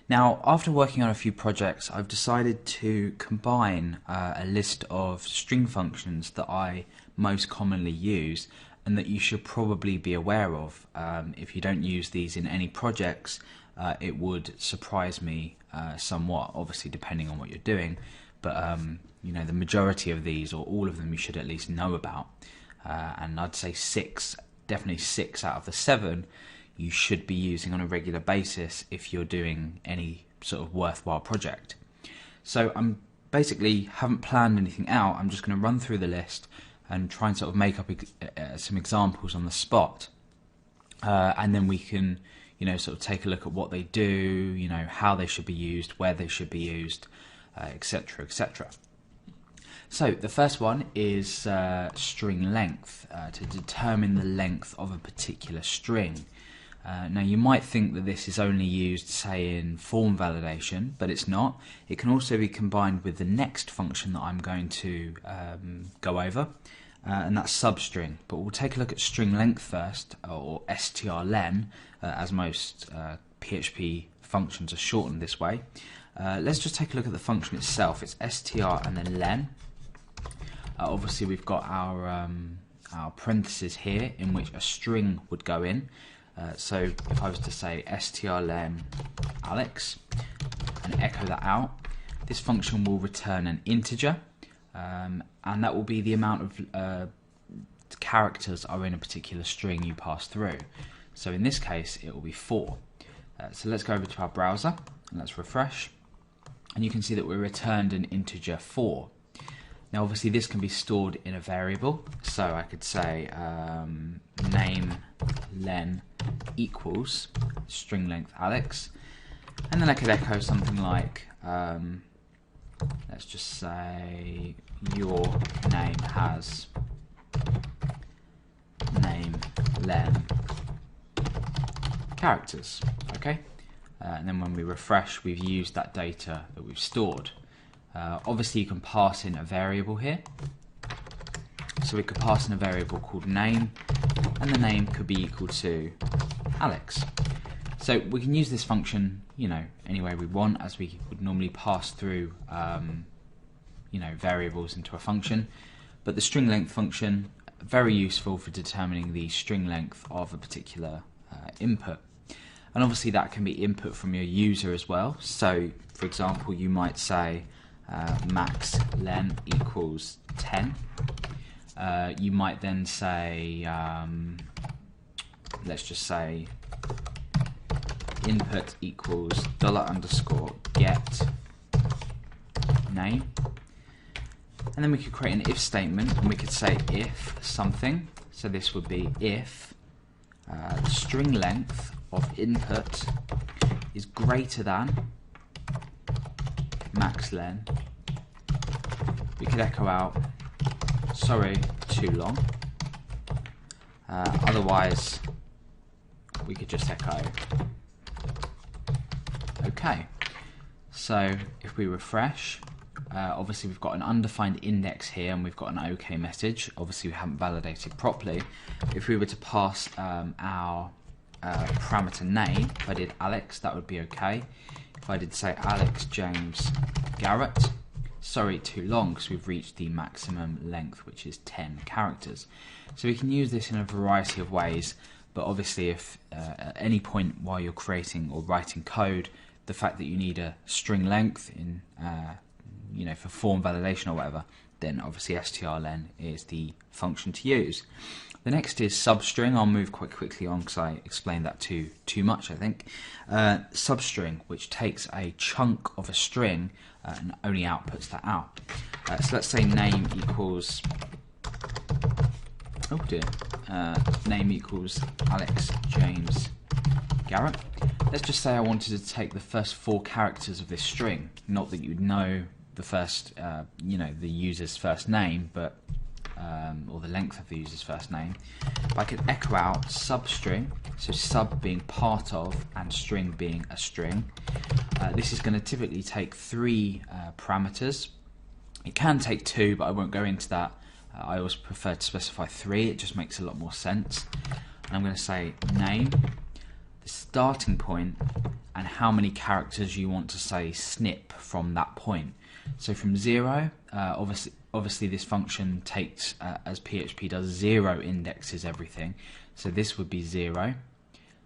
Now, after working on a few projects, I've decided to combine a list of string functions that I most commonly use and that you should probably be aware of. If you don't use these in any projects, it would surprise me somewhat, obviously depending on what you're doing, but you know, the majority of these, or all of them, you should at least know about. And I'd say definitely 6 out of the 7 you should be using on a regular basis if you're doing any sort of worthwhile project. So I'm basically haven't planned anything out. I'm just going to run through the list and try and sort of make up some examples on the spot, and then we can, you know, sort of take a look at what they do, you know, how they should be used, where they should be used, etc., etc. So the first one is string length, to determine the length of a particular string. Now you might think that this is only used, say, in form validation, but it's not. It can also be combined with the next function that I'm going to go over, and that's substring. But we'll take a look at string length first, or strlen, as most PHP functions are shortened this way. Let's just take a look at the function itself. It's str and then len. Obviously we've got our parentheses here in which a string would go in. So if I was to say strlen Alex and echo that out, this function will return an integer, and that will be the amount of characters are in a particular string you pass through. So in this case it will be 4. So let's go over to our browser and let's refresh, and you can see that we returned an integer 4. Now obviously this can be stored in a variable, so I could say name len equals string length Alex, and then I could echo something like let's just say your name has name len characters. Okay, and then when we refresh, we've used that data that we've stored. Obviously you can pass in a variable here, so we could pass in a variable called name, and the name could be equal to Alex. So we can use this function, you know, any way we want, as we would normally pass through you know, variables into a function. But the string length function, very useful for determining the string length of a particular input. And obviously that can be input from your user as well. So for example, you might say max len equals 10. You might then say, let's just say input equals $_get name, and then we could create an if statement, and we could say if something. So this would be if the string length of input is greater than max len. We could echo out, sorry, too long. Otherwise we could just echo okay. So if we refresh, obviously we've got an undefined index here and we've got an OK message. Obviously we haven't validated properly. If we were to pass our parameter name, if I did Alex, that would be okay. If I did say Alex James Garrett, sorry, too long, because we've reached the maximum length, which is 10 characters. So we can use this in a variety of ways, but obviously if at any point while you're creating or writing code, the fact that you need a string length in you know, for form validation or whatever, then obviously strlen is the function to use. The next is substring. I'll move quite quickly on because I explained that too much, I think. Substring, which takes a chunk of a string and only outputs that out. So let's say name equals, oh dear, name equals Alex James Garrett. Let's just say I wanted to take the first 4 characters of this string. Not that you'd know the first, you know, the user's first name, but or the length of the user's first name. I could echo out substring, so sub being part of and string being a string. This is going to typically take 3 parameters. It can take 2, but I won't go into that. I always prefer to specify 3, it just makes a lot more sense. And I'm going to say name, the starting point, and how many characters you want to say snip from that point. So from 0, obviously this function takes, as PHP does, 0 indexes everything. So this would be 0,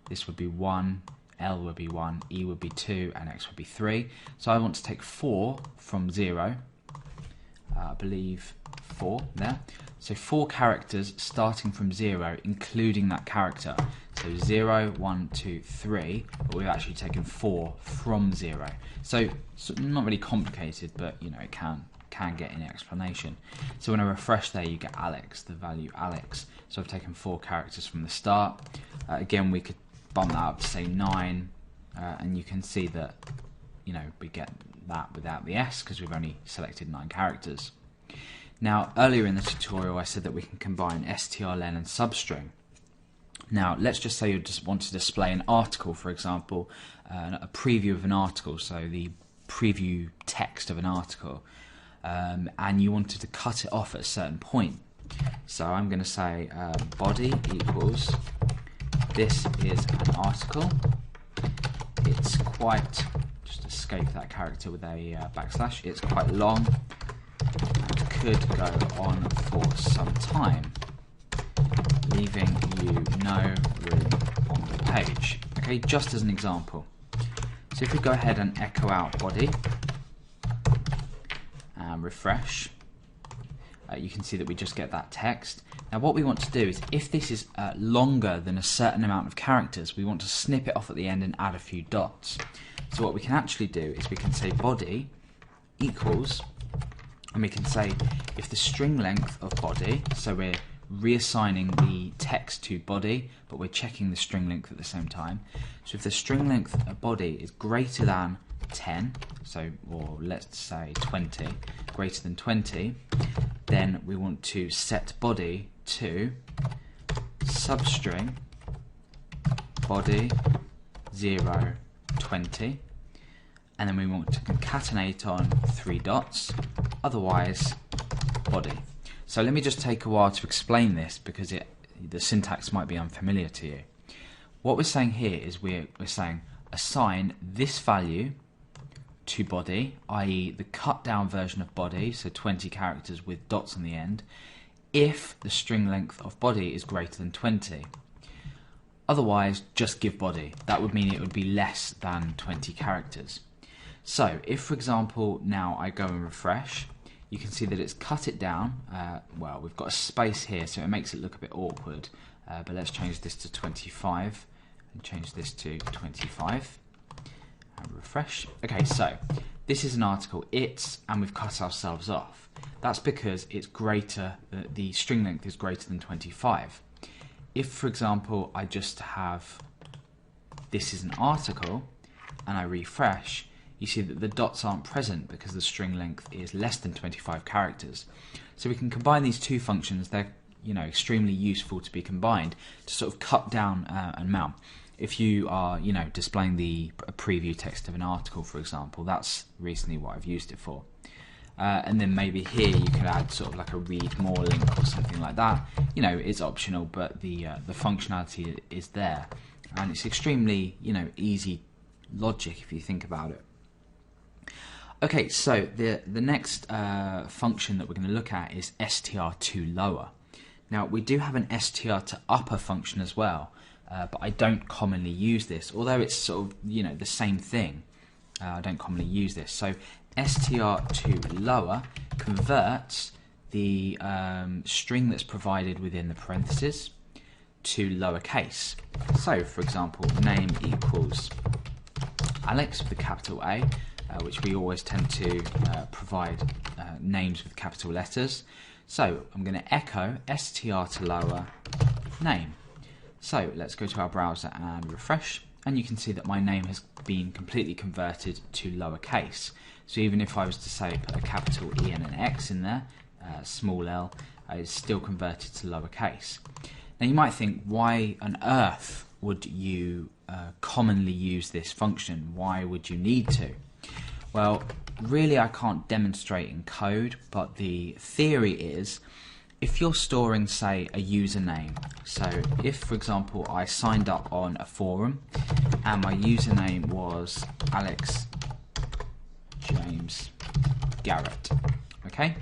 this would be 1, L would be 1, E would be 2, and X would be 3. So I want to take 4 from 0, I believe 4 there. So 4 characters starting from 0, including that character. So 0, 1, 2, 3, but we've actually taken 4 from 0. So not really complicated, but you know, it can get any explanation. So when I refresh there, you get Alex, the value Alex. So I've taken 4 characters from the start. Again, we could bump that up to say 9, and you can see that, you know, we get that without the S because we've only selected 9 characters. Now, earlier in the tutorial, I said that we can combine strlen and substring. Now, let's just say you just want to display an article, for example, a preview of an article, so the preview text of an article, and you wanted to cut it off at a certain point. So I'm going to say body equals, this is an article. It's quite, just escape that character with a backslash, it's quite long. And could go on for some time, leaving you no room on the page. Okay, just as an example. So if we go ahead and echo out body and refresh, you can see that we just get that text. Now what we want to do is, if this is longer than a certain amount of characters, we want to snip it off at the end and add a few dots. So what we can actually do is we can say body equals, and we can say if the string length of body, so we're reassigning the text to body, but we're checking the string length at the same time. So if the string length of body is greater than 10, so, or let's say 20, greater than 20, then we want to set body to substring body 0, 20, and then we want to concatenate on 3 dots, otherwise body. So let me just take a while to explain this because the syntax might be unfamiliar to you. What we're saying here is we're saying assign this value to body, i.e. the cut down version of body, so 20 characters with dots on the end, if the string length of body is greater than 20. Otherwise, just give body. That would mean it would be less than 20 characters. So if, for example, now I go and refresh, you can see that it's cut it down. Well, we've got a space here, so it makes it look a bit awkward. But let's change this to 25 and change this to 25 and refresh. Okay, so this is an article, and we've cut ourselves off. That's because it's greater, the string length is greater than 25. If, for example, I just have this is an article and I refresh, you see that the dots aren't present because the string length is less than 25 characters. So we can combine these two functions. They're, you know, extremely useful to be combined to sort of cut down an amount. If you are, you know, displaying a preview text of an article, for example, that's recently what I've used it for. And then maybe here you could add sort of like a read more link or something like that. You know, it's optional, but the functionality is there, and it's extremely, you know, easy logic if you think about it. Okay, so the next function that we're going to look at is str to lower. Now we do have an str to upper function as well, but I don't commonly use this, although it's sort of, you know, the same thing. I don't commonly use this. So str to lower converts the string that's provided within the parentheses to lowercase. So for example, name equals Alex with a capital A, which we always tend to provide names with capital letters. So I'm going to echo str to lower name. So let's go to our browser and refresh, and you can see that my name has been completely converted to lowercase. So even if I was to say put a capital E and an X in there, small l, it's still converted to lowercase. Now you might think, why on earth would you commonly use this function? Why would you need to? Well, really I can't demonstrate in code, but the theory is if you're storing, say, a username, so if, for example, I signed up on a forum and my username was Alex James Garrett, okay?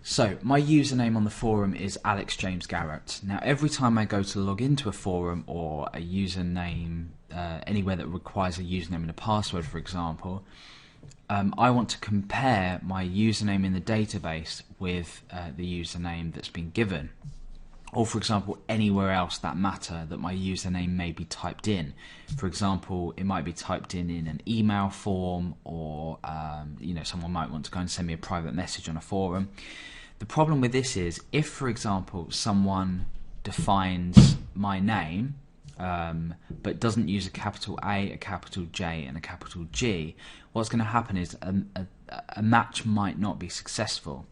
So my username on the forum is Alex James Garrett. Now every time I go to log into a forum or a username, anywhere that requires a username and a password, for example, I want to compare my username in the database with the username that's been given. Or for example, anywhere else that matter that my username may be typed in. For example, it might be typed in an email form, or someone might want to go and send me a private message on a forum. The problem with this is, if for example someone defines my name but doesn't use a capital A, a capital J and a capital G, what's going to happen is a match might not be successful.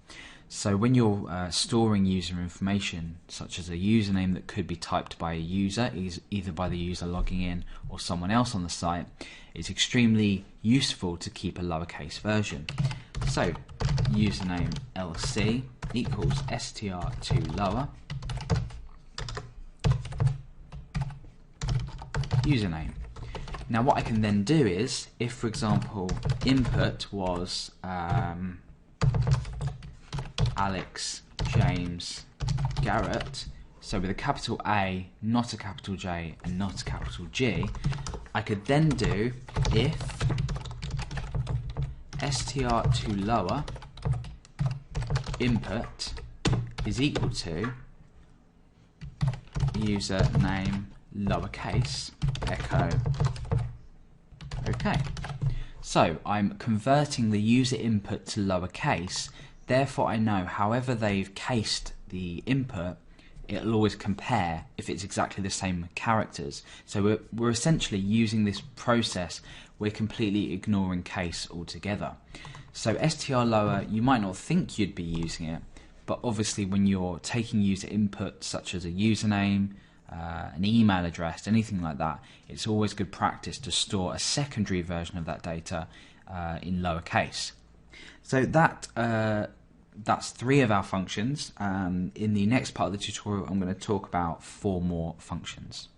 So when you're storing user information, such as a username that could be typed by a user, either by the user logging in or someone else on the site, it's extremely useful to keep a lowercase version. So username LC equals str2lower username. Now what I can then do is, if for example input was Alex James Garrett, so with a capital A, not a capital J and not a capital G, I could then do if str2lower input is equal to username lowercase echo. Okay, so I'm converting the user input to lowercase, therefore I know however they've cased the input, it'll always compare if it's exactly the same characters. So we're essentially using this process, we're completely ignoring case altogether. So str-lower, you might not think you'd be using it, but obviously when you're taking user input such as a username, an email address, anything like that, it's always good practice to store a secondary version of that data in lowercase. So that's 3 of our functions. In the next part of the tutorial I'm going to talk about 4 more functions.